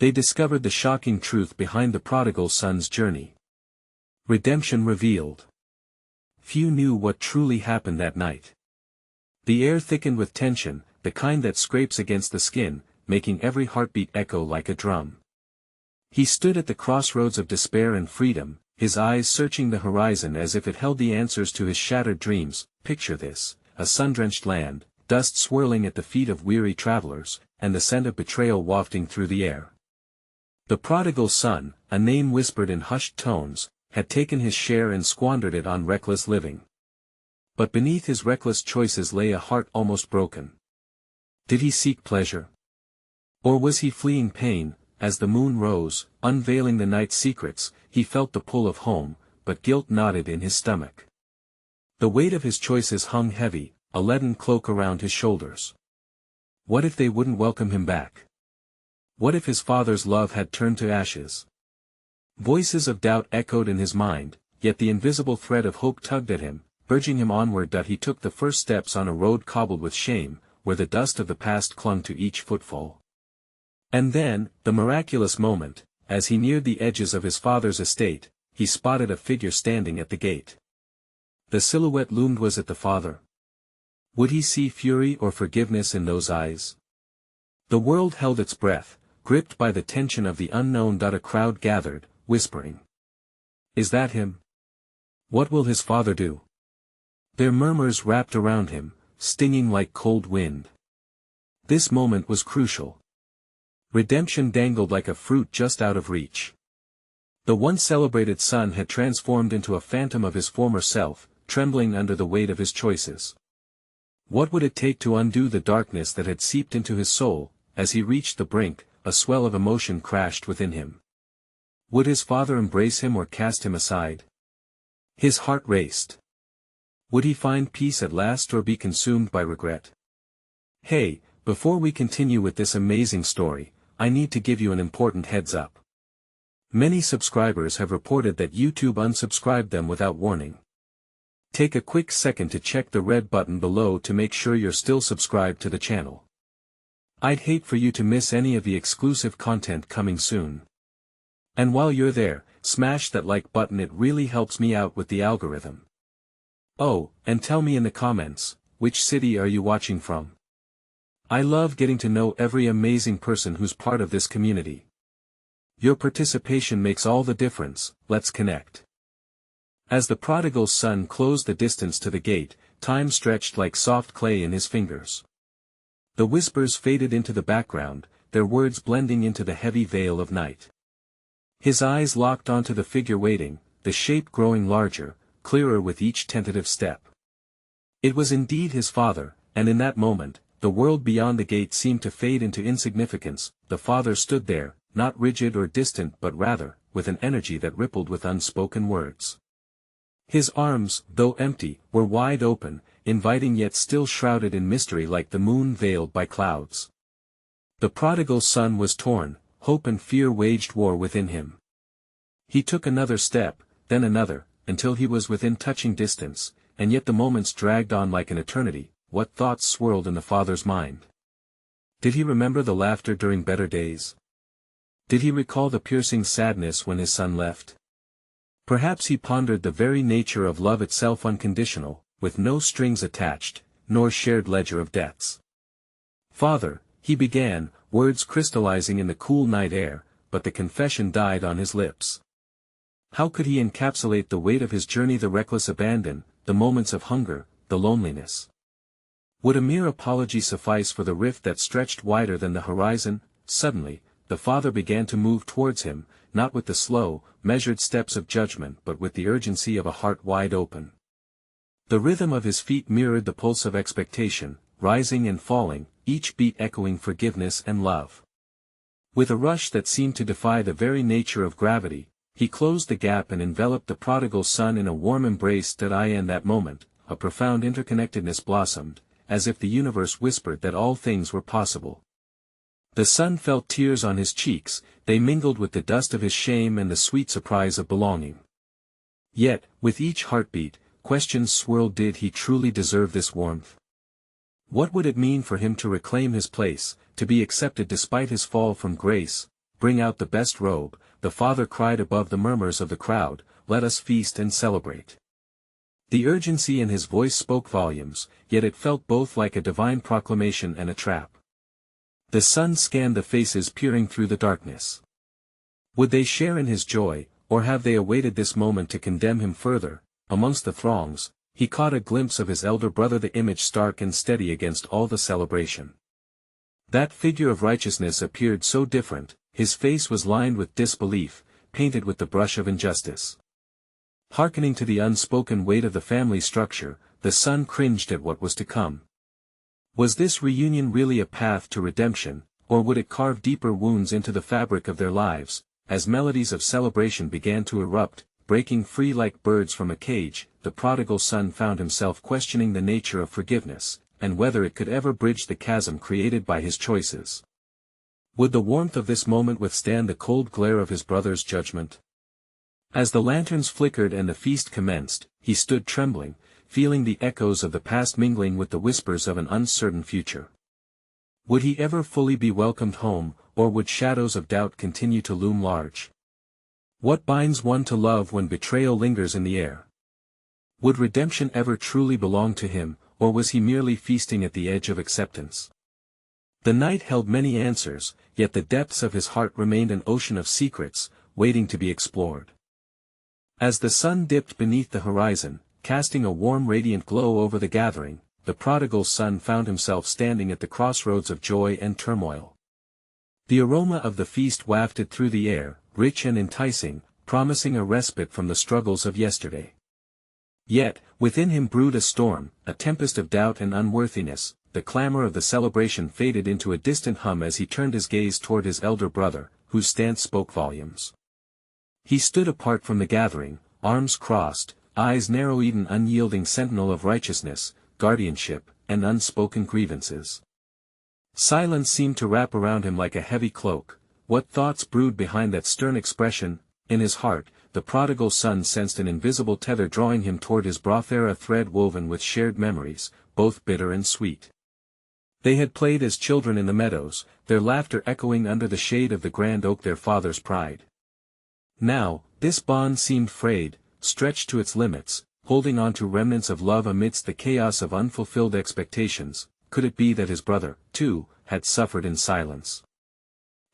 They discovered the shocking truth behind the prodigal son's journey. Redemption revealed. Few knew what truly happened that night. The air thickened with tension, the kind that scrapes against the skin, making every heartbeat echo like a drum. He stood at the crossroads of despair and freedom, his eyes searching the horizon as if it held the answers to his shattered dreams. Picture this, a sun-drenched land, dust swirling at the feet of weary travelers, and the scent of betrayal wafting through the air. The prodigal son, a name whispered in hushed tones, had taken his share and squandered it on reckless living. But beneath his reckless choices lay a heart almost broken. Did he seek pleasure? Or was he fleeing pain? As the moon rose, unveiling the night's secrets, he felt the pull of home, but guilt knotted in his stomach. The weight of his choices hung heavy, a leaden cloak around his shoulders. What if they wouldn't welcome him back? What if his father's love had turned to ashes? Voices of doubt echoed in his mind, yet the invisible thread of hope tugged at him, urging him onward. He took the first steps on a road cobbled with shame, where the dust of the past clung to each footfall. And then, the miraculous moment, as he neared the edges of his father's estate, he spotted a figure standing at the gate. The silhouette loomed. Was it the father? Would he see fury or forgiveness in those eyes? The world held its breath, gripped by the tension of the unknown. A crowd gathered, whispering. Is that him? What will his father do? Their murmurs wrapped around him, stinging like cold wind. This moment was crucial. Redemption dangled like a fruit just out of reach. The once celebrated son had transformed into a phantom of his former self, trembling under the weight of his choices. What would it take to undo the darkness that had seeped into his soul? As he reached the brink, a swell of emotion crashed within him. Would his father embrace him or cast him aside? His heart raced. Would he find peace at last or be consumed by regret? Hey, before we continue with this amazing story, I need to give you an important heads up. Many subscribers have reported that YouTube unsubscribed them without warning. Take a quick second to check the red button below to make sure you're still subscribed to the channel. I'd hate for you to miss any of the exclusive content coming soon. And while you're there, smash that like button. It really helps me out with the algorithm. Oh, and tell me in the comments, which city are you watching from? I love getting to know every amazing person who's part of this community. Your participation makes all the difference. Let's connect. As the prodigal son closed the distance to the gate, time stretched like soft clay in his fingers. The whispers faded into the background, their words blending into the heavy veil of night. His eyes locked onto the figure waiting, the shape growing larger, clearer with each tentative step. It was indeed his father, and in that moment, the world beyond the gate seemed to fade into insignificance. The father stood there, not rigid or distant but rather, with an energy that rippled with unspoken words. His arms, though empty, were wide open, inviting yet still shrouded in mystery like the moon veiled by clouds. The prodigal son was torn, hope and fear waged war within him. He took another step, then another, until he was within touching distance, and yet the moments dragged on like an eternity. What thoughts swirled in the father's mind? Did he remember the laughter during better days? Did he recall the piercing sadness when his son left? Perhaps he pondered the very nature of love itself, unconditional, with no strings attached, nor shared ledger of debts. Father, he began, words crystallizing in the cool night air, but the confession died on his lips. How could he encapsulate the weight of his journey, the reckless abandon, the moments of hunger, the loneliness? Would a mere apology suffice for the rift that stretched wider than the horizon? Suddenly, the father began to move towards him, not with the slow, measured steps of judgment but with the urgency of a heart wide open. The rhythm of his feet mirrored the pulse of expectation, rising and falling, each beat echoing forgiveness and love. With a rush that seemed to defy the very nature of gravity, he closed the gap and enveloped the prodigal son in a warm embrace. In that moment, a profound interconnectedness blossomed, as if the universe whispered that all things were possible. The son felt tears on his cheeks, they mingled with the dust of his shame and the sweet surprise of belonging. Yet, with each heartbeat, questions swirled. Did he truly deserve this warmth? What would it mean for him to reclaim his place, to be accepted despite his fall from grace? bring out the best robe, the father cried above the murmurs of the crowd, let us feast and celebrate. The urgency in his voice spoke volumes, yet it felt both like a divine proclamation and a trap. The son scanned the faces peering through the darkness. Would they share in his joy, or have they awaited this moment to condemn him further? Amongst the throngs, he caught a glimpse of his elder brother, the image stark and steady against all the celebration. That figure of righteousness appeared so different, his face was lined with disbelief, painted with the brush of injustice. Hearkening to the unspoken weight of the family structure, the son cringed at what was to come. Was this reunion really a path to redemption, or would it carve deeper wounds into the fabric of their lives? As melodies of celebration began to erupt, breaking free like birds from a cage, the prodigal son found himself questioning the nature of forgiveness, and whether it could ever bridge the chasm created by his choices. Would the warmth of this moment withstand the cold glare of his brother's judgment? As the lanterns flickered and the feast commenced, he stood trembling, feeling the echoes of the past mingling with the whispers of an uncertain future. Would he ever fully be welcomed home, or would shadows of doubt continue to loom large? What binds one to love when betrayal lingers in the air? Would redemption ever truly belong to him, or was he merely feasting at the edge of acceptance? The night held many answers, yet the depths of his heart remained an ocean of secrets, waiting to be explored. As the sun dipped beneath the horizon, casting a warm radiant glow over the gathering, the prodigal son found himself standing at the crossroads of joy and turmoil. The aroma of the feast wafted through the air, rich and enticing, promising a respite from the struggles of yesterday. Yet, within him brewed a storm, a tempest of doubt and unworthiness. The clamor of the celebration faded into a distant hum as he turned his gaze toward his elder brother, whose stance spoke volumes. He stood apart from the gathering, arms crossed, eyes narrow-eyed, an unyielding sentinel of righteousness, guardianship, and unspoken grievances. Silence seemed to wrap around him like a heavy cloak. What thoughts brewed behind that stern expression? In his heart, the prodigal son sensed an invisible tether drawing him toward his brother, a thread woven with shared memories, both bitter and sweet. They had played as children in the meadows, their laughter echoing under the shade of the grand oak, their father's pride. Now, this bond seemed frayed, stretched to its limits, holding on to remnants of love amidst the chaos of unfulfilled expectations. Could it be that his brother, too, had suffered in silence?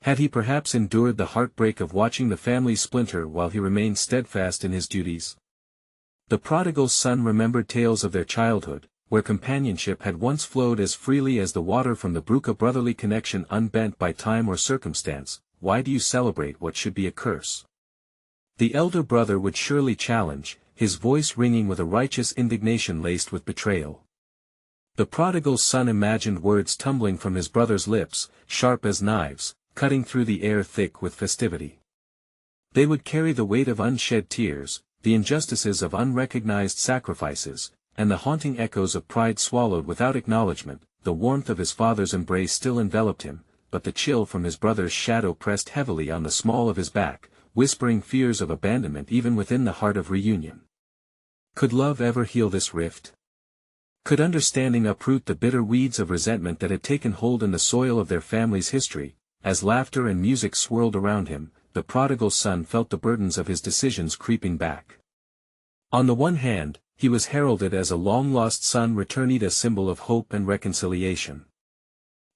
Had he perhaps endured the heartbreak of watching the family splinter while he remained steadfast in his duties? The prodigal son remembered tales of their childhood, where companionship had once flowed as freely as the water from the brook, a brotherly connection unbent by time or circumstance. Why do you celebrate what should be a curse? The elder brother would surely challenge, his voice ringing with a righteous indignation laced with betrayal. The prodigal son imagined words tumbling from his brother's lips, sharp as knives, cutting through the air thick with festivity. They would carry the weight of unshed tears, the injustices of unrecognized sacrifices, and the haunting echoes of pride swallowed without acknowledgement. The warmth of his father's embrace still enveloped him, but the chill from his brother's shadow pressed heavily on the small of his back, whispering fears of abandonment even within the heart of reunion. Could love ever heal this rift? Could understanding uproot the bitter weeds of resentment that had taken hold in the soil of their family's history? As laughter and music swirled around him, the prodigal son felt the burdens of his decisions creeping back. On the one hand, he was heralded as a long-lost son returned, a symbol of hope and reconciliation.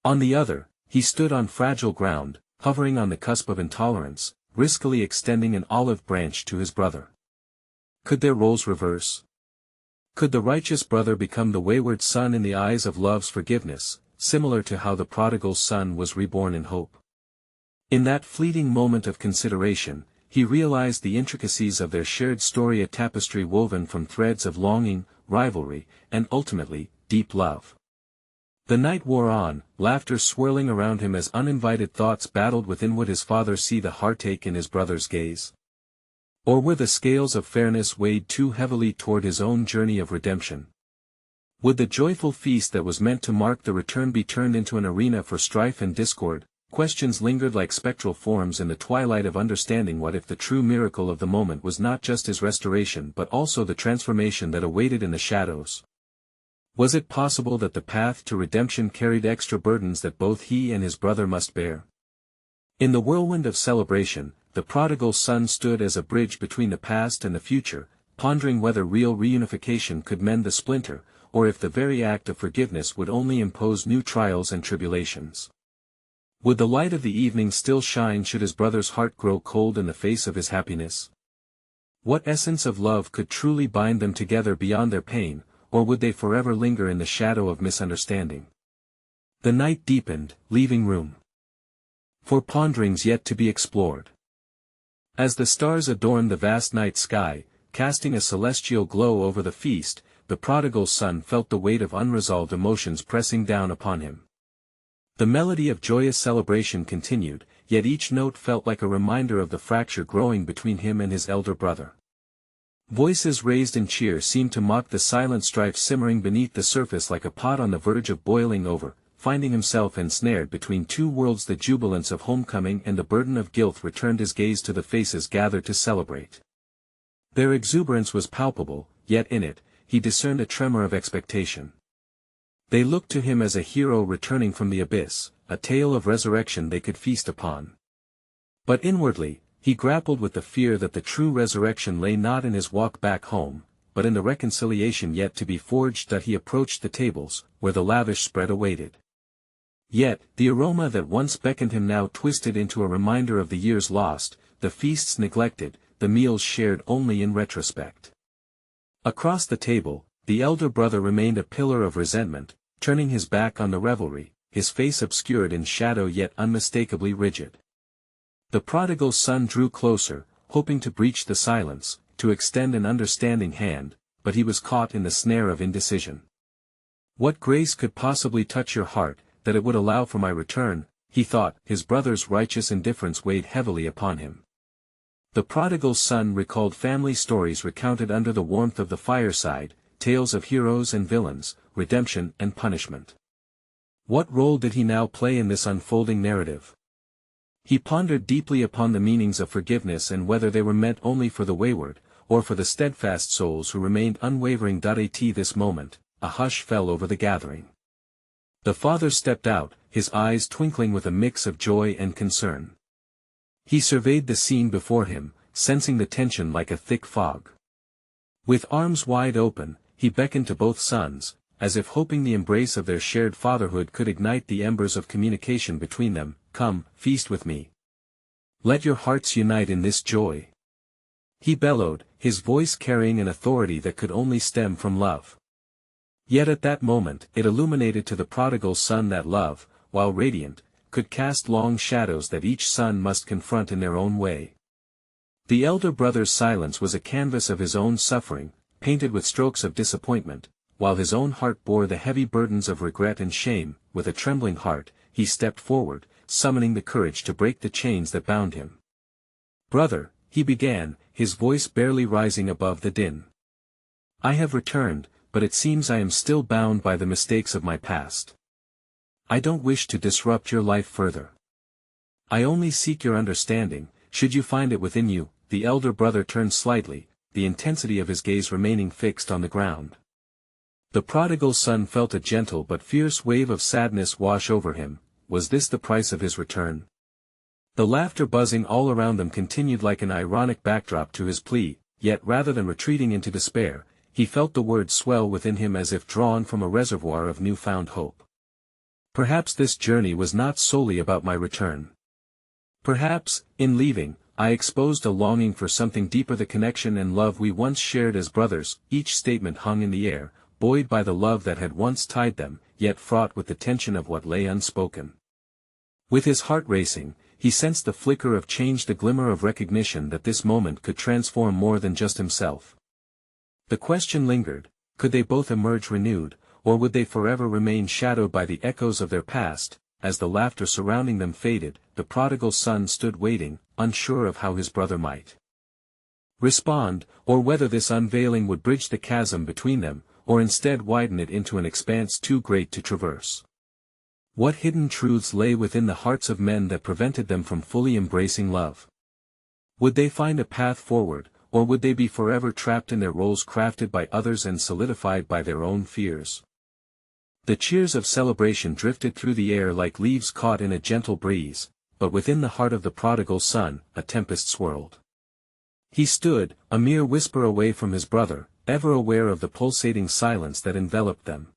On the other, he stood on fragile ground, hovering on the cusp of intolerance, riskily extending an olive branch to his brother. Could their roles reverse? Could the righteous brother become the wayward son in the eyes of love's forgiveness, similar to how the prodigal son was reborn in hope? In that fleeting moment of consideration, he realized the intricacies of their shared story, a tapestry woven from threads of longing, rivalry, and ultimately, deep love. The night wore on, laughter swirling around him as uninvited thoughts battled within. Would his father see the heartache in his brother's gaze? Or were the scales of fairness weighed too heavily toward his own journey of redemption? Would the joyful feast that was meant to mark the return be turned into an arena for strife and discord? Questions lingered like spectral forms in the twilight of understanding. What if the true miracle of the moment was not just his restoration but also the transformation that awaited in the shadows? Was it possible that the path to redemption carried extra burdens that both he and his brother must bear? In the whirlwind of celebration, the prodigal son stood as a bridge between the past and the future, pondering whether real reunification could mend the splinter, or if the very act of forgiveness would only impose new trials and tribulations. Would the light of the evening still shine should his brother's heart grow cold in the face of his happiness? What essence of love could truly bind them together beyond their pain, or would they forever linger in the shadow of misunderstanding? The night deepened, leaving room for ponderings yet to be explored. As the stars adorned the vast night sky, casting a celestial glow over the feast, the prodigal son felt the weight of unresolved emotions pressing down upon him. The melody of joyous celebration continued, yet each note felt like a reminder of the fracture growing between him and his elder brother. Voices raised in cheer seemed to mock the silent strife simmering beneath the surface like a pot on the verge of boiling over. Finding himself ensnared between two worlds, the jubilance of homecoming and the burden of guilt returned his gaze to the faces gathered to celebrate. Their exuberance was palpable, yet in it, he discerned a tremor of expectation. They looked to him as a hero returning from the abyss, a tale of resurrection they could feast upon. But inwardly, he grappled with the fear that the true resurrection lay not in his walk back home, but in the reconciliation yet to be forged that he approached the tables, where the lavish spread awaited. Yet, the aroma that once beckoned him now twisted into a reminder of the years lost, the feasts neglected, the meals shared only in retrospect. Across the table, the elder brother remained a pillar of resentment, turning his back on the revelry, his face obscured in shadow yet unmistakably rigid. The prodigal son drew closer, hoping to breach the silence, to extend an understanding hand, but he was caught in the snare of indecision. What grace could possibly touch your heart, that it would allow for my return, he thought. His brother's righteous indifference weighed heavily upon him. The prodigal son recalled family stories recounted under the warmth of the fireside, tales of heroes and villains, redemption and punishment. What role did he now play in this unfolding narrative? He pondered deeply upon the meanings of forgiveness and whether they were meant only for the wayward, or for the steadfast souls who remained unwavering. At this moment, a hush fell over the gathering. The father stepped out, his eyes twinkling with a mix of joy and concern. He surveyed the scene before him, sensing the tension like a thick fog. With arms wide open, he beckoned to both sons, as if hoping the embrace of their shared fatherhood could ignite the embers of communication between them. Come, feast with me. Let your hearts unite in this joy. He bellowed, his voice carrying an authority that could only stem from love. Yet at that moment it illuminated to the prodigal son that love, while radiant, could cast long shadows that each son must confront in their own way. The elder brother's silence was a canvas of his own suffering, painted with strokes of disappointment, while his own heart bore the heavy burdens of regret and shame. With a trembling heart, he stepped forward, summoning the courage to break the chains that bound him. "Brother," he began, his voice barely rising above the din. "I have returned, but it seems I am still bound by the mistakes of my past. I don't wish to disrupt your life further. I only seek your understanding, should you find it within you." The elder brother turned slightly, the intensity of his gaze remaining fixed on the ground. The prodigal son felt a gentle but fierce wave of sadness wash over him. Was this the price of his return? The laughter buzzing all around them continued like an ironic backdrop to his plea, yet rather than retreating into despair, he felt the words swell within him as if drawn from a reservoir of newfound hope. Perhaps this journey was not solely about my return. Perhaps, in leaving, I exposed a longing for something deeper, the connection and love we once shared as brothers. Each statement hung in the air, buoyed by the love that had once tied them, yet fraught with the tension of what lay unspoken. With his heart racing, he sensed the flicker of change, the glimmer of recognition that this moment could transform more than just himself. The question lingered, could they both emerge renewed, or would they forever remain shadowed by the echoes of their past? As the laughter surrounding them faded, the prodigal son stood waiting, unsure of how his brother might respond, or whether this unveiling would bridge the chasm between them, or instead widen it into an expanse too great to traverse. What hidden truths lay within the hearts of men that prevented them from fully embracing love? Would they find a path forward, or would they be forever trapped in their roles crafted by others and solidified by their own fears? The cheers of celebration drifted through the air like leaves caught in a gentle breeze, but within the heart of the prodigal son, a tempest swirled. He stood, a mere whisper away from his brother, ever aware of the pulsating silence that enveloped them.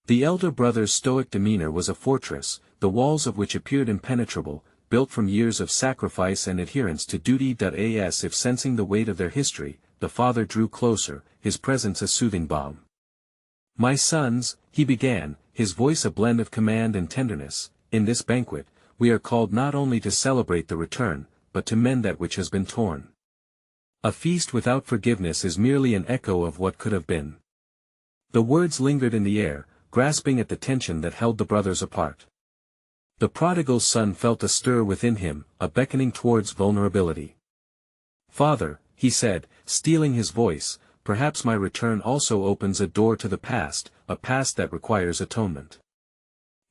The elder brother's stoic demeanor was a fortress, the walls of which appeared impenetrable, built from years of sacrifice and adherence to duty. As if sensing the weight of their history, the father drew closer, his presence a soothing balm. "My sons," he began, his voice a blend of command and tenderness, "in this banquet, we are called not only to celebrate the return, but to mend that which has been torn. A feast without forgiveness is merely an echo of what could have been." The words lingered in the air, grasping at the tension that held the brothers apart. The prodigal son felt a stir within him, a beckoning towards vulnerability. "Father," he said, steeling his voice, "perhaps my return also opens a door to the past, a past that requires atonement.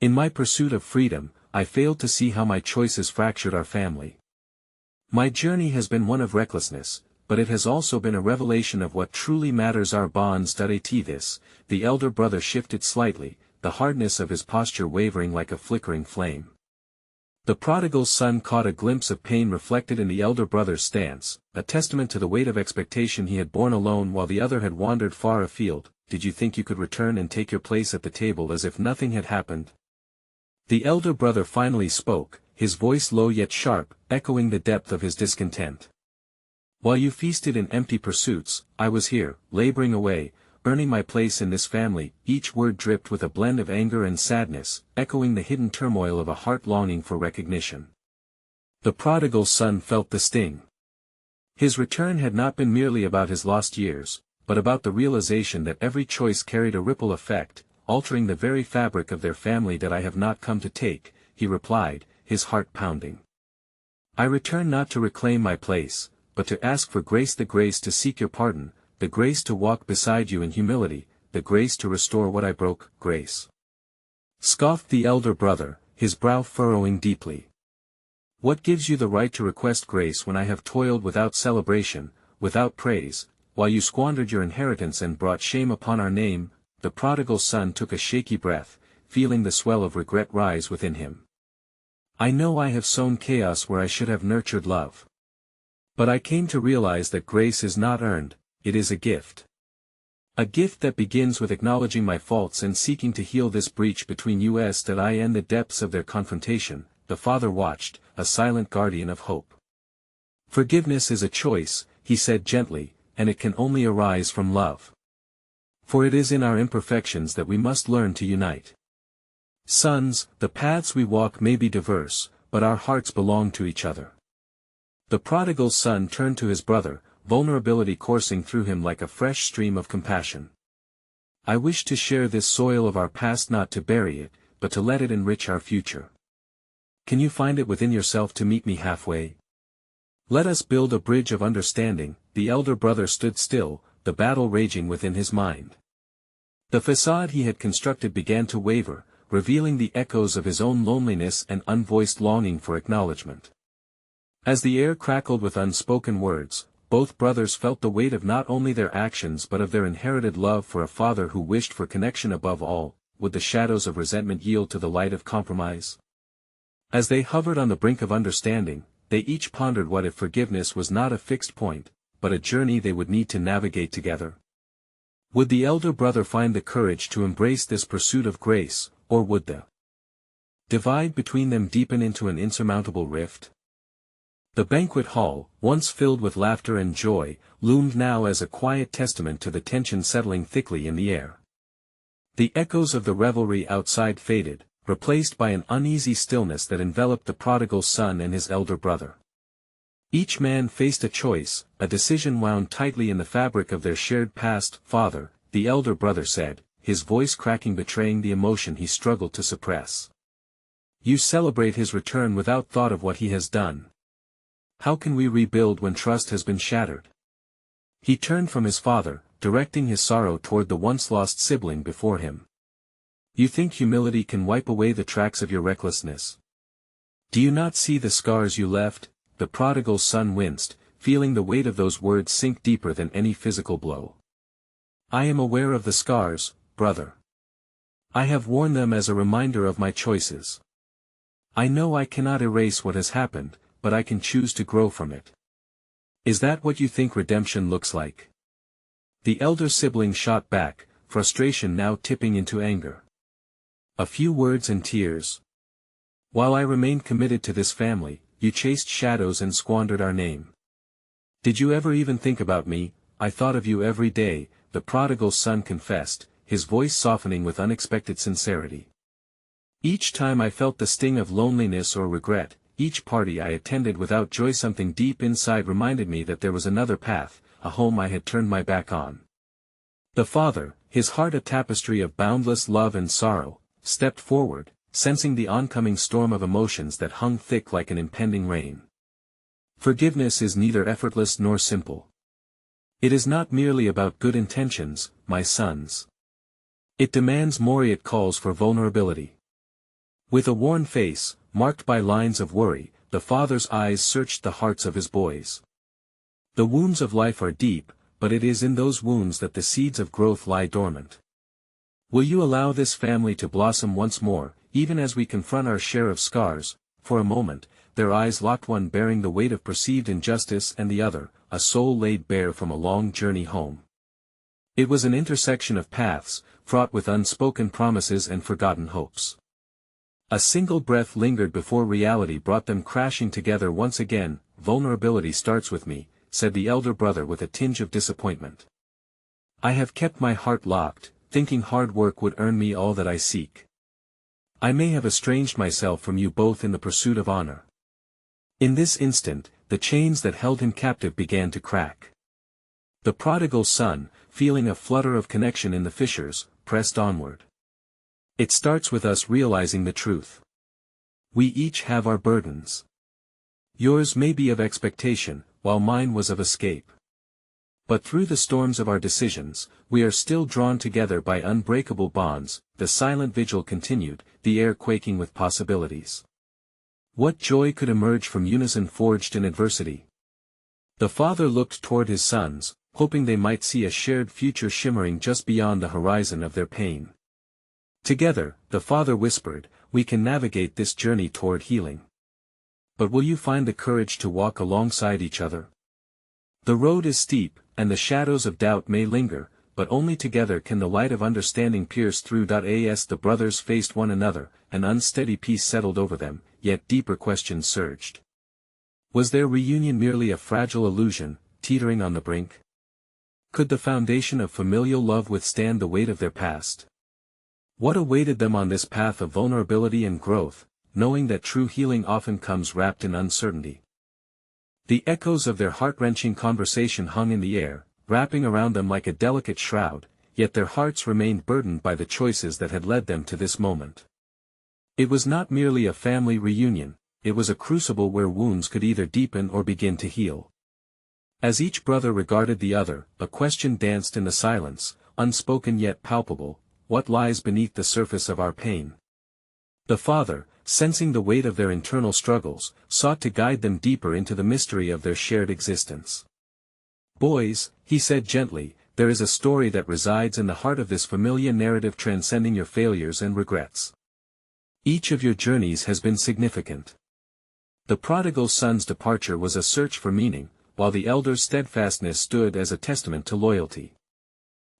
In my pursuit of freedom, I failed to see how my choices fractured our family. My journey has been one of recklessness, but it has also been a revelation of what truly matters, our bonds. This, the elder brother shifted slightly, the hardness of his posture wavering like a flickering flame. The prodigal son caught a glimpse of pain reflected in the elder brother's stance, a testament to the weight of expectation he had borne alone while the other had wandered far afield. "Did you think you could return and take your place at the table as if nothing had happened?" The elder brother finally spoke, his voice low yet sharp, echoing the depth of his discontent. "While you feasted in empty pursuits, I was here, laboring away, earning my place in this family." Each word dripped with a blend of anger and sadness, echoing the hidden turmoil of a heart longing for recognition. The prodigal son felt the sting. His return had not been merely about his lost years, but about the realization that every choice carried a ripple effect, altering the very fabric of their family. "That I have not come to take," he replied, his heart pounding. "I return not to reclaim my place, but to ask for grace, the grace to seek your pardon, the grace to walk beside you in humility, the grace to restore what I broke." "Grace?" scoffed the elder brother, his brow furrowing deeply. "What gives you the right to request grace when I have toiled without celebration, without praise, while you squandered your inheritance and brought shame upon our name?" The prodigal son took a shaky breath, feeling the swell of regret rise within him. "I know I have sown chaos where I should have nurtured love. But I came to realize that grace is not earned, it is a gift. A gift that begins with acknowledging my faults and seeking to heal this breach between us." In the depths of their confrontation, the father watched, a silent guardian of hope. "Forgiveness is a choice," he said gently, "and it can only arise from love. For it is in our imperfections that we must learn to unite. Sons, the paths we walk may be diverse, but our hearts belong to each other." The prodigal son turned to his brother, vulnerability coursing through him like a fresh stream of compassion. "I wish to share this soil of our past, not to bury it, but to let it enrich our future. Can you find it within yourself to meet me halfway? Let us build a bridge of understanding." The elder brother stood still, the battle raging within his mind. The facade he had constructed began to waver, revealing the echoes of his own loneliness and unvoiced longing for acknowledgement. As the air crackled with unspoken words, both brothers felt the weight of not only their actions but of their inherited love for a father who wished for connection above all. Would the shadows of resentment yield to the light of compromise? As they hovered on the brink of understanding, they each pondered what if forgiveness was not a fixed point, but a journey they would need to navigate together. Would the elder brother find the courage to embrace this pursuit of grace, or would the divide between them deepen into an insurmountable rift? The banquet hall, once filled with laughter and joy, loomed now as a quiet testament to the tension settling thickly in the air. The echoes of the revelry outside faded, replaced by an uneasy stillness that enveloped the prodigal son and his elder brother. Each man faced a choice, a decision wound tightly in the fabric of their shared past. "Father," the elder brother said, his voice cracking, betraying the emotion he struggled to suppress. "You celebrate his return without thought of what he has done. How can we rebuild when trust has been shattered?" He turned from his father, directing his sorrow toward the once lost sibling before him. "You think humility can wipe away the tracks of your recklessness? Do you not see the scars you left?" The prodigal son winced, feeling the weight of those words sink deeper than any physical blow. "I am aware of the scars, brother. I have worn them as a reminder of my choices. I know I cannot erase what has happened, but I can choose to grow from it. Is that what you think redemption looks like? The elder sibling shot back, frustration now tipping into anger. A few words and tears. While I remained committed to this family, you chased shadows and squandered our name. Did you ever even think about me? I thought of you every day, the prodigal son confessed, his voice softening with unexpected sincerity. Each time I felt the sting of loneliness or regret, each party I attended without joy, something deep inside reminded me that there was another path, a home I had turned my back on. The father, his heart a tapestry of boundless love and sorrow, stepped forward, sensing the oncoming storm of emotions that hung thick like an impending rain. Forgiveness is neither effortless nor simple. It is not merely about good intentions, my sons. It demands more. It calls for vulnerability. With a worn face, marked by lines of worry, the father's eyes searched the hearts of his boys. The wounds of life are deep, but it is in those wounds that the seeds of growth lie dormant. Will you allow this family to blossom once more, even as we confront our share of scars? For a moment, their eyes locked, one bearing the weight of perceived injustice and the other, a soul laid bare from a long journey home. It was an intersection of paths, fraught with unspoken promises and forgotten hopes. A single breath lingered before reality brought them crashing together once again. Vulnerability starts with me, said the elder brother with a tinge of disappointment. I have kept my heart locked, thinking hard work would earn me all that I seek. I may have estranged myself from you both in the pursuit of honor. In this instant, the chains that held him captive began to crack. The prodigal son, feeling a flutter of connection in the fissures, pressed onward. It starts with us realizing the truth. We each have our burdens. Yours may be of expectation, while mine was of escape. But through the storms of our decisions, we are still drawn together by unbreakable bonds. The silent vigil continued, the air quaking with possibilities. What joy could emerge from unison forged in adversity? The father looked toward his sons, hoping they might see a shared future shimmering just beyond the horizon of their pain. Together, the father whispered, we can navigate this journey toward healing. But will you find the courage to walk alongside each other? The road is steep, and the shadows of doubt may linger, but only together can the light of understanding pierce through. As the brothers faced one another, an unsteady peace settled over them, yet deeper questions surged. Was their reunion merely a fragile illusion, teetering on the brink? Could the foundation of familial love withstand the weight of their past? What awaited them on this path of vulnerability and growth, knowing that true healing often comes wrapped in uncertainty? The echoes of their heart-wrenching conversation hung in the air, wrapping around them like a delicate shroud, yet their hearts remained burdened by the choices that had led them to this moment. It was not merely a family reunion, it was a crucible where wounds could either deepen or begin to heal. As each brother regarded the other, a question danced in the silence, unspoken yet palpable: what lies beneath the surface of our pain? The father, sensing the weight of their internal struggles, sought to guide them deeper into the mystery of their shared existence. Boys, he said gently, there is a story that resides in the heart of this familiar narrative, transcending your failures and regrets. Each of your journeys has been significant. The prodigal son's departure was a search for meaning, while the elder's steadfastness stood as a testament to loyalty.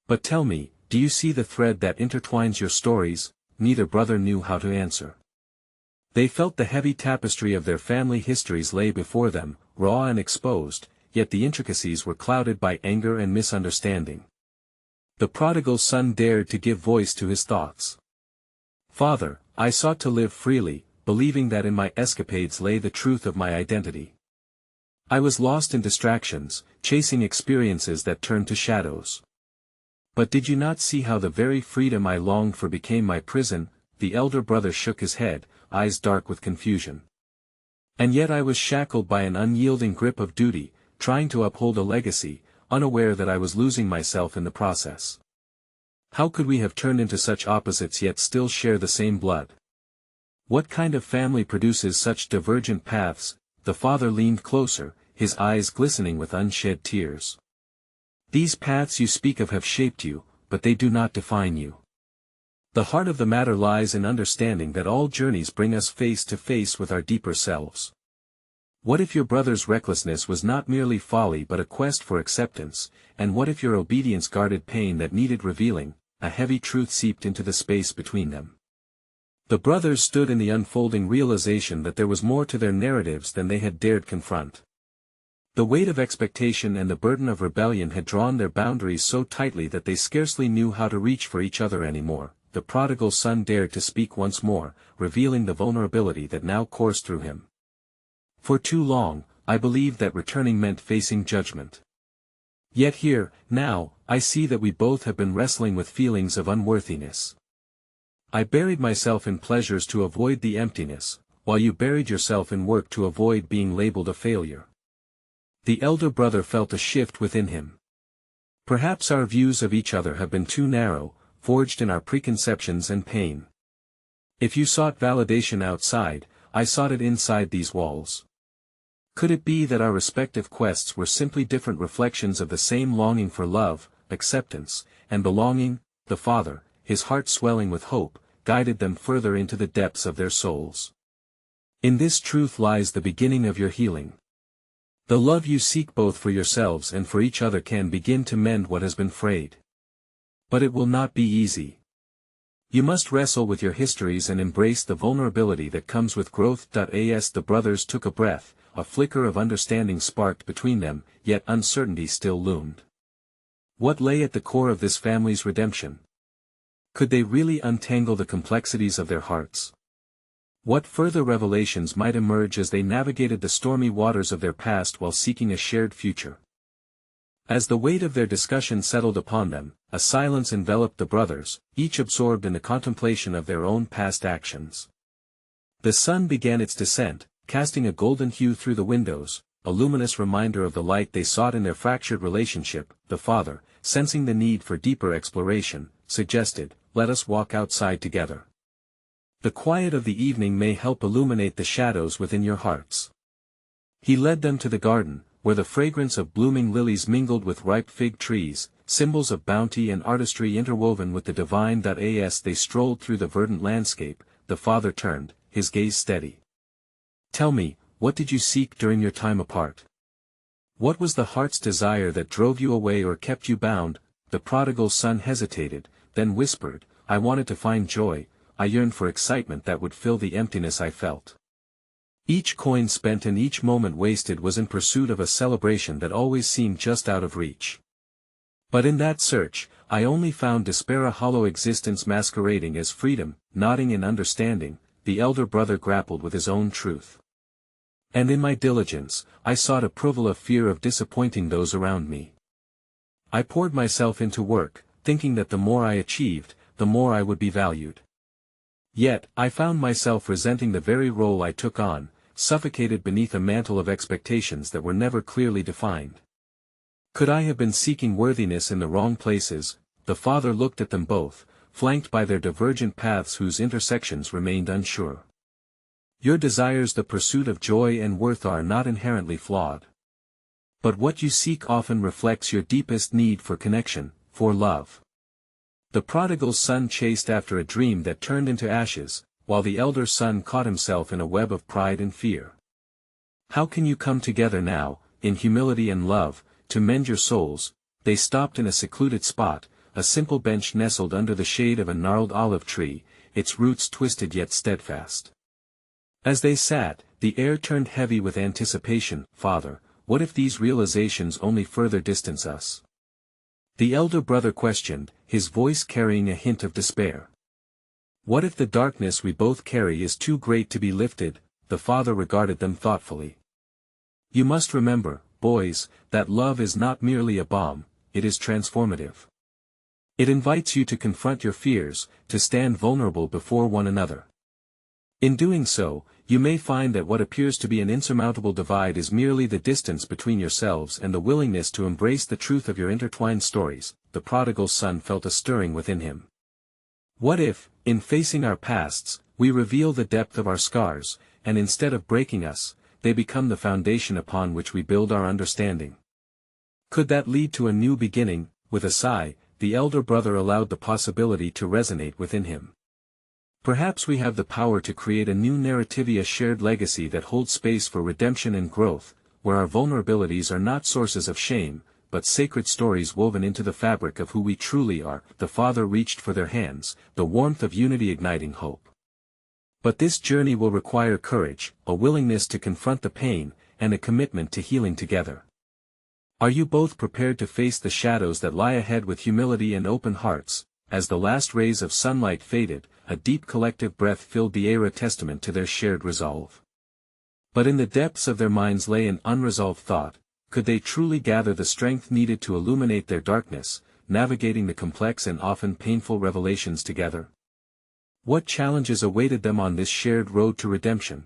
But tell me, do you see the thread that intertwines your stories? Neither brother knew how to answer. They felt the heavy tapestry of their family histories lay before them, raw and exposed, yet the intricacies were clouded by anger and misunderstanding. The prodigal son dared to give voice to his thoughts. Father, I sought to live freely, believing that in my escapades lay the truth of my identity. I was lost in distractions, chasing experiences that turned to shadows. But did you not see how the very freedom I longed for became my prison? The elder brother shook his head, eyes dark with confusion. And yet I was shackled by an unyielding grip of duty, trying to uphold a legacy, unaware that I was losing myself in the process. How could we have turned into such opposites yet still share the same blood? What kind of family produces such divergent paths? The father leaned closer, his eyes glistening with unshed tears. These paths you speak of have shaped you, but they do not define you. The heart of the matter lies in understanding that all journeys bring us face to face with our deeper selves. What if your brother's recklessness was not merely folly but a quest for acceptance, and what if your obedience guarded pain that needed revealing, a heavy truth seeped into the space between them? The brothers stood in the unfolding realization that there was more to their narratives than they had dared confront. The weight of expectation and the burden of rebellion had drawn their boundaries so tightly that they scarcely knew how to reach for each other anymore. The prodigal son dared to speak once more, revealing the vulnerability that now coursed through him. For too long, I believed that returning meant facing judgment. Yet here, now, I see that we both have been wrestling with feelings of unworthiness. I buried myself in pleasures to avoid the emptiness, while you buried yourself in work to avoid being labeled a failure. The elder brother felt a shift within him. Perhaps our views of each other have been too narrow, forged in our preconceptions and pain. If you sought validation outside, I sought it inside these walls. Could it be that our respective quests were simply different reflections of the same longing for love, acceptance, and belonging? The father, his heart swelling with hope, guided them further into the depths of their souls. In this truth lies the beginning of your healing. The love you seek both for yourselves and for each other can begin to mend what has been frayed. But it will not be easy. You must wrestle with your histories and embrace the vulnerability that comes with growth. As the brothers took a breath, a flicker of understanding sparked between them, yet uncertainty still loomed. What lay at the core of this family's redemption? Could they really untangle the complexities of their hearts? What further revelations might emerge as they navigated the stormy waters of their past while seeking a shared future? As the weight of their discussion settled upon them, a silence enveloped the brothers, each absorbed in the contemplation of their own past actions. The sun began its descent, casting a golden hue through the windows, a luminous reminder of the light they sought in their fractured relationship. The father, sensing the need for deeper exploration, suggested, "Let us walk outside together. The quiet of the evening may help illuminate the shadows within your hearts." He led them to the garden, where the fragrance of blooming lilies mingled with ripe fig trees, symbols of bounty and artistry interwoven with the divine. As they strolled through the verdant landscape, the father turned, his gaze steady. "Tell me, what did you seek during your time apart? What was the heart's desire that drove you away or kept you bound?" The prodigal son hesitated, then whispered, "I wanted to find joy, I yearned for excitement that would fill the emptiness I felt." Each coin spent and each moment wasted was in pursuit of a celebration that always seemed just out of reach. But in that search, I only found despair, a hollow existence masquerading as freedom. Nodding in understanding, the elder brother grappled with his own truth. "And in my diligence, I sought approval of fear of disappointing those around me. I poured myself into work, thinking that the more I achieved, the more I would be valued. Yet, I found myself resenting the very role I took on, suffocated beneath a mantle of expectations that were never clearly defined. Could I have been seeking worthiness in the wrong places?" The father looked at them both, flanked by their divergent paths whose intersections remained unsure. "Your desires, the pursuit of joy and worth, are not inherently flawed. But what you seek often reflects your deepest need for connection, for love." The prodigal son chased after a dream that turned into ashes, while the elder son caught himself in a web of pride and fear. "How can you come together now, in humility and love, to mend your souls?" They stopped in a secluded spot, a simple bench nestled under the shade of a gnarled olive tree, its roots twisted yet steadfast. As they sat, the air turned heavy with anticipation. "Father, what if these realizations only further distance us?" The elder brother questioned, his voice carrying a hint of despair. "What if the darkness we both carry is too great to be lifted?" The father regarded them thoughtfully. "You must remember, boys, that love is not merely a balm, it is transformative. It invites you to confront your fears, to stand vulnerable before one another. In doing so, you may find that what appears to be an insurmountable divide is merely the distance between yourselves and the willingness to embrace the truth of your intertwined stories." The prodigal son felt a stirring within him. What if, in facing our pasts, we reveal the depth of our scars, and instead of breaking us, they become the foundation upon which we build our understanding? Could that lead to a new beginning? With a sigh, the elder brother allowed the possibility to resonate within him. Perhaps we have the power to create a new narrative, a shared legacy that holds space for redemption and growth, where our vulnerabilities are not sources of shame, but sacred stories woven into the fabric of who we truly are. The father reached for their hands, the warmth of unity igniting hope. But this journey will require courage, a willingness to confront the pain, and a commitment to healing together. Are you both prepared to face the shadows that lie ahead with humility and open hearts? As the last rays of sunlight faded, a deep collective breath filled the air, a testament to their shared resolve. But in the depths of their minds lay an unresolved thought: could they truly gather the strength needed to illuminate their darkness, navigating the complex and often painful revelations together? What challenges awaited them on this shared road to redemption?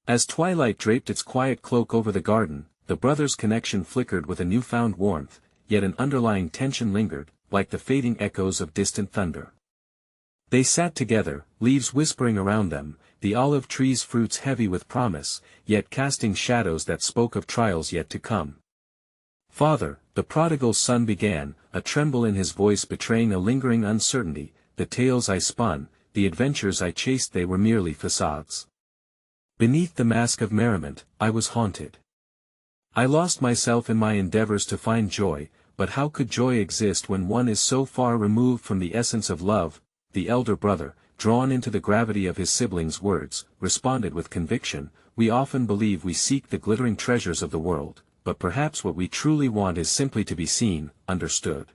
As twilight draped its quiet cloak over the garden, the brothers' connection flickered with a newfound warmth, yet an underlying tension lingered, like the fading echoes of distant thunder. They sat together, leaves whispering around them, the olive tree's fruits heavy with promise, yet casting shadows that spoke of trials yet to come. "Father," the prodigal son began, a tremble in his voice betraying a lingering uncertainty, "the tales I spun, the adventures I chased, they were merely facades. Beneath the mask of merriment, I was haunted. I lost myself in my endeavors to find joy, but how could joy exist when one is so far removed from the essence of love?" The elder brother, drawn into the gravity of his siblings' words, responded with conviction, "We often believe we seek the glittering treasures of the world, but perhaps what we truly want is simply to be seen, understood.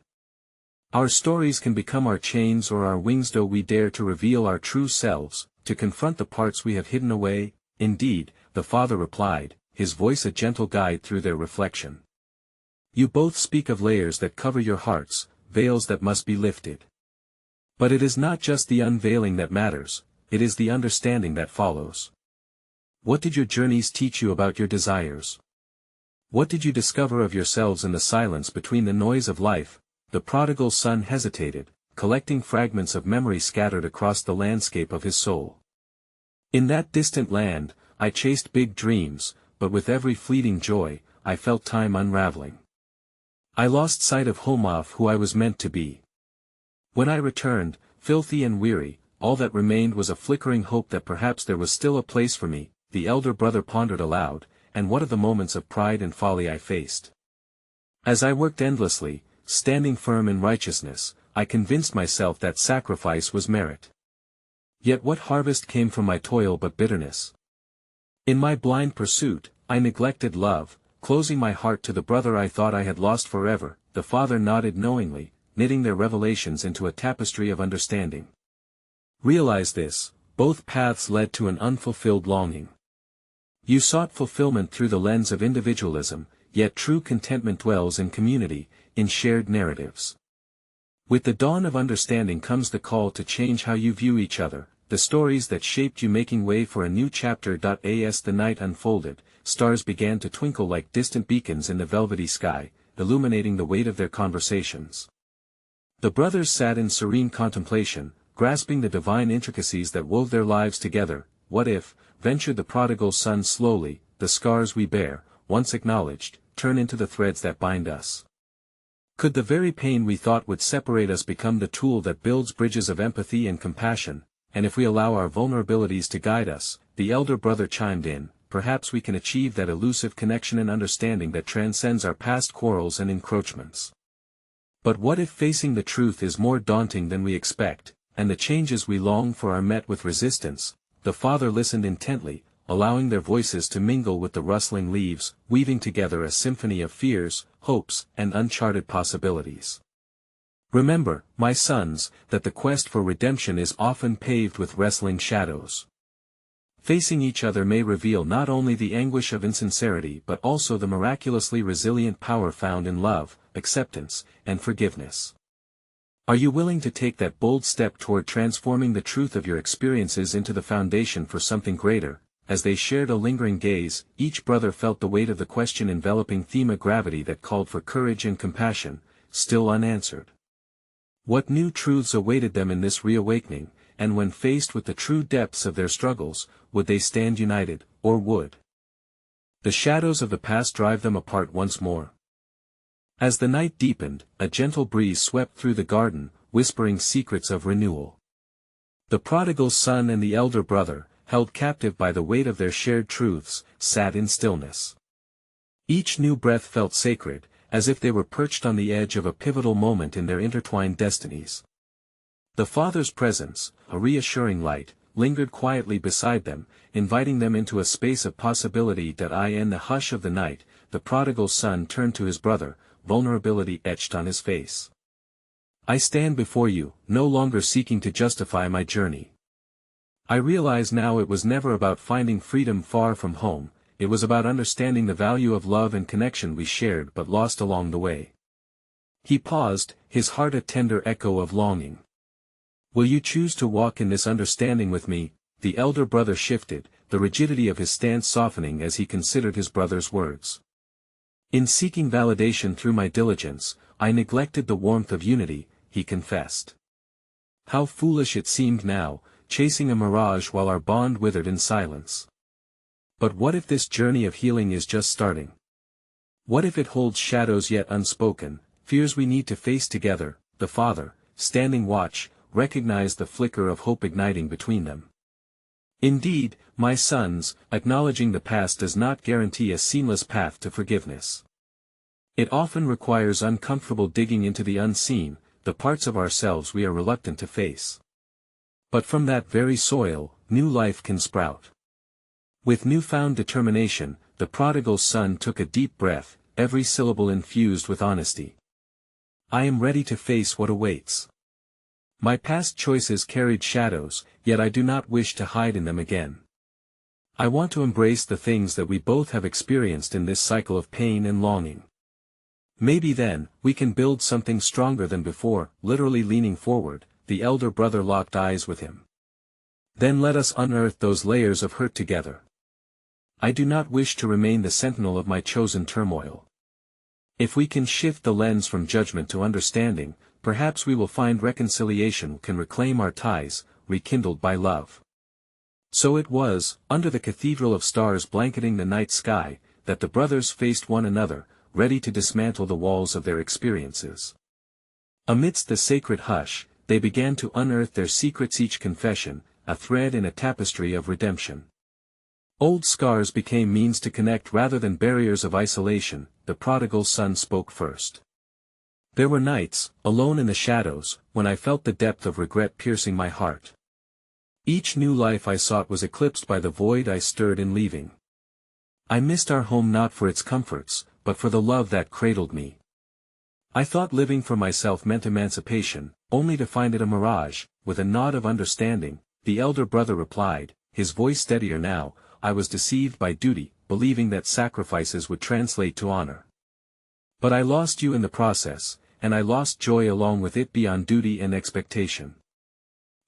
Our stories can become our chains or our wings, though we dare to reveal our true selves, to confront the parts we have hidden away." "Indeed," the father replied, his voice a gentle guide through their reflection. "You both speak of layers that cover your hearts, veils that must be lifted. But it is not just the unveiling that matters, it is the understanding that follows. What did your journeys teach you about your desires? What did you discover of yourselves in the silence between the noise of life?" The prodigal son hesitated, collecting fragments of memory scattered across the landscape of his soul. "In that distant land, I chased big dreams, but with every fleeting joy, I felt time unraveling. I lost sight of home, of who I was meant to be. When I returned, filthy and weary, all that remained was a flickering hope that perhaps there was still a place for me." The elder brother pondered aloud, "And what of the moments of pride and folly I faced? As I worked endlessly, standing firm in righteousness, I convinced myself that sacrifice was merit. Yet what harvest came from my toil but bitterness? In my blind pursuit, I neglected love, closing my heart to the brother I thought I had lost forever." The father nodded knowingly, knitting their revelations into a tapestry of understanding. "Realize this: both paths led to an unfulfilled longing. You sought fulfillment through the lens of individualism, yet true contentment dwells in community, in shared narratives. With the dawn of understanding comes the call to change how you view each other, the stories that shaped you making way for a new chapter." As the night unfolded, stars began to twinkle like distant beacons in the velvety sky, illuminating the weight of their conversations. The brothers sat in serene contemplation, grasping the divine intricacies that wove their lives together. "What if," ventured the prodigal son slowly, "the scars we bear, once acknowledged, turn into the threads that bind us? Could the very pain we thought would separate us become the tool that builds bridges of empathy and compassion? And if we allow our vulnerabilities to guide us," the elder brother chimed in, "perhaps we can achieve that elusive connection and understanding that transcends our past quarrels and encroachments. But what if facing the truth is more daunting than we expect, and the changes we long for are met with resistance?" The father listened intently, allowing their voices to mingle with the rustling leaves, weaving together a symphony of fears, hopes, and uncharted possibilities. "Remember, my sons, that the quest for redemption is often paved with wrestling shadows. Facing each other may reveal not only the anguish of insincerity but also the miraculously resilient power found in love, acceptance, and forgiveness. Are you willing to take that bold step toward transforming the truth of your experiences into the foundation for something greater?" As they shared a lingering gaze, each brother felt the weight of the question enveloping them, a gravity that called for courage and compassion, still unanswered. What new truths awaited them in this reawakening, and when faced with the true depths of their struggles, would they stand united, or would the shadows of the past drive them apart once more? As the night deepened, a gentle breeze swept through the garden, whispering secrets of renewal. The prodigal son and the elder brother, held captive by the weight of their shared truths, sat in stillness. Each new breath felt sacred, as if they were perched on the edge of a pivotal moment in their intertwined destinies. The father's presence, a reassuring light, lingered quietly beside them, inviting them into a space of possibility that in the hush of the night, the prodigal son turned to his brother, vulnerability etched on his face. I stand before you, no longer seeking to justify my journey. I realize now it was never about finding freedom far from home, it was about understanding the value of love and connection we shared but lost along the way. He paused, his heart a tender echo of longing. Will you choose to walk in this understanding with me? The elder brother shifted, the rigidity of his stance softening as he considered his brother's words. In seeking validation through my diligence, I neglected the warmth of unity, he confessed. How foolish it seemed now, chasing a mirage while our bond withered in silence. But what if this journey of healing is just starting? What if it holds shadows yet unspoken, fears we need to face together? The father, standing watch, recognized the flicker of hope igniting between them. Indeed, my sons, acknowledging the past does not guarantee a seamless path to forgiveness. It often requires uncomfortable digging into the unseen, the parts of ourselves we are reluctant to face. But from that very soil, new life can sprout. With newfound determination, the prodigal son took a deep breath, every syllable infused with honesty. I am ready to face what awaits. My past choices carried shadows, yet I do not wish to hide in them again. I want to embrace the things that we both have experienced in this cycle of pain and longing. Maybe then, we can build something stronger than before. Literally leaning forward, the elder brother locked eyes with him. Then let us unearth those layers of hurt together. I do not wish to remain the sentinel of my chosen turmoil. If we can shift the lens from judgment to understanding, perhaps we will find reconciliation can reclaim our ties, rekindled by love. So it was, under the cathedral of stars blanketing the night sky, that the brothers faced one another, ready to dismantle the walls of their experiences. Amidst the sacred hush, they began to unearth their secrets, each confession, a thread in a tapestry of redemption. Old scars became means to connect rather than barriers of isolation. The prodigal son spoke first. There were nights, alone in the shadows, when I felt the depth of regret piercing my heart. Each new life I sought was eclipsed by the void I stirred in leaving. I missed our home not for its comforts, but for the love that cradled me. I thought living for myself meant emancipation, only to find it a mirage. With a nod of understanding, the elder brother replied, his voice steadier now, I was deceived by duty, believing that sacrifices would translate to honor. But I lost you in the process, and I lost joy along with it beyond duty and expectation.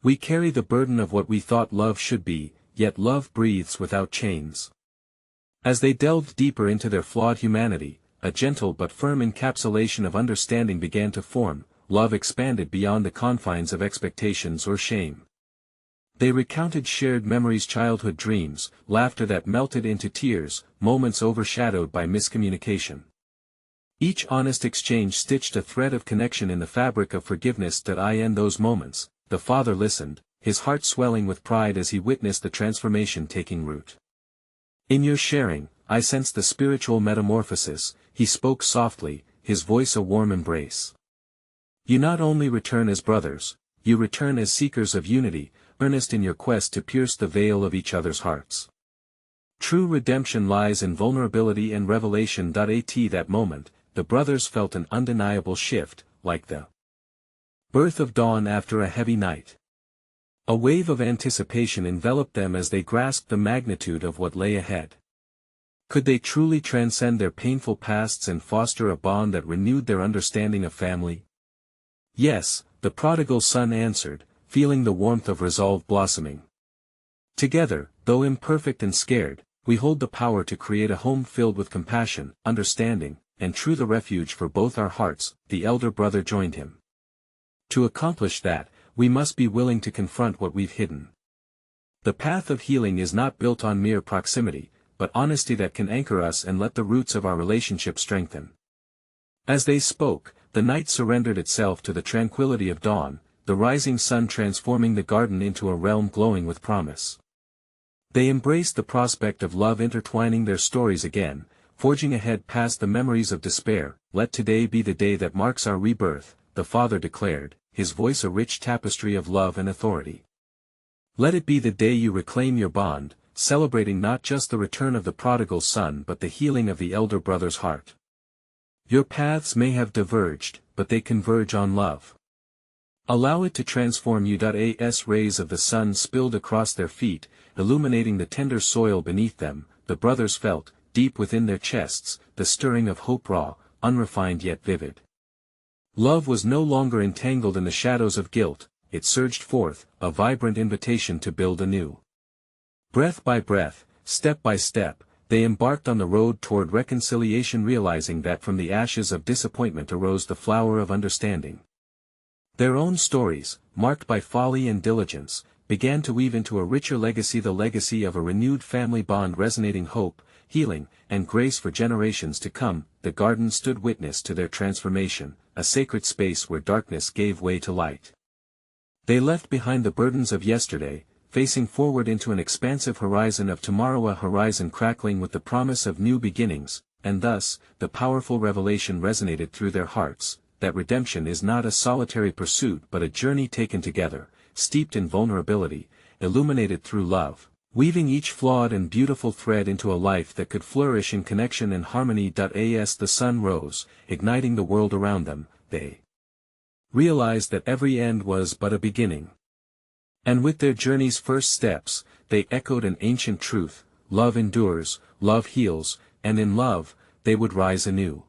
We carry the burden of what we thought love should be, yet love breathes without chains. As they delved deeper into their flawed humanity, a gentle but firm encapsulation of understanding began to form. Love expanded beyond the confines of expectations or shame. They recounted shared memories, childhood dreams, laughter that melted into tears, moments overshadowed by miscommunication. Each honest exchange stitched a thread of connection in the fabric of forgiveness. That in those moments, the father listened, his heart swelling with pride as he witnessed the transformation taking root. In your sharing, I sensed the spiritual metamorphosis. He spoke softly, his voice a warm embrace. You not only return as brothers, you return as seekers of unity, earnest in your quest to pierce the veil of each other's hearts. True redemption lies in vulnerability and revelation. At that moment, the brothers felt an undeniable shift, like the birth of dawn after a heavy night. A wave of anticipation enveloped them as they grasped the magnitude of what lay ahead. Could they truly transcend their painful pasts and foster a bond that renewed their understanding of family? Yes, the prodigal son answered, feeling the warmth of resolve blossoming. Together, though imperfect and scared, we hold the power to create a home filled with compassion, understanding, and true, the refuge for both our hearts. The elder brother joined him. To accomplish that, we must be willing to confront what we've hidden. The path of healing is not built on mere proximity, but honesty that can anchor us and let the roots of our relationship strengthen. As they spoke, the night surrendered itself to the tranquility of dawn, the rising sun transforming the garden into a realm glowing with promise. They embraced the prospect of love intertwining their stories again, forging ahead past the memories of despair. "Let today be the day that marks our rebirth," the father declared, his voice a rich tapestry of love and authority. "Let it be the day you reclaim your bond, celebrating not just the return of the prodigal son but the healing of the elder brother's heart. Your paths may have diverged, but they converge on love. Allow it to transform you." As rays of the sun spilled across their feet, illuminating the tender soil beneath them, the brothers felt, deep within their chests, the stirring of hope, raw, unrefined yet vivid. Love was no longer entangled in the shadows of guilt, it surged forth, a vibrant invitation to build anew. Breath by breath, step by step, they embarked on the road toward reconciliation, realizing that from the ashes of disappointment arose the flower of understanding. Their own stories, marked by folly and diligence, began to weave into a richer legacy, the legacy of a renewed family bond resonating hope, healing, and grace for generations to come. The garden stood witness to their transformation, a sacred space where darkness gave way to light. They left behind the burdens of yesterday, facing forward into an expansive horizon of tomorrow, a horizon crackling with the promise of new beginnings, and thus, the powerful revelation resonated through their hearts, that redemption is not a solitary pursuit but a journey taken together, steeped in vulnerability, illuminated through love, weaving each flawed and beautiful thread into a life that could flourish in connection and harmony. As the sun rose, igniting the world around them, they realized that every end was but a beginning. And with their journey's first steps, they echoed an ancient truth: love endures, love heals, and in love, they would rise anew.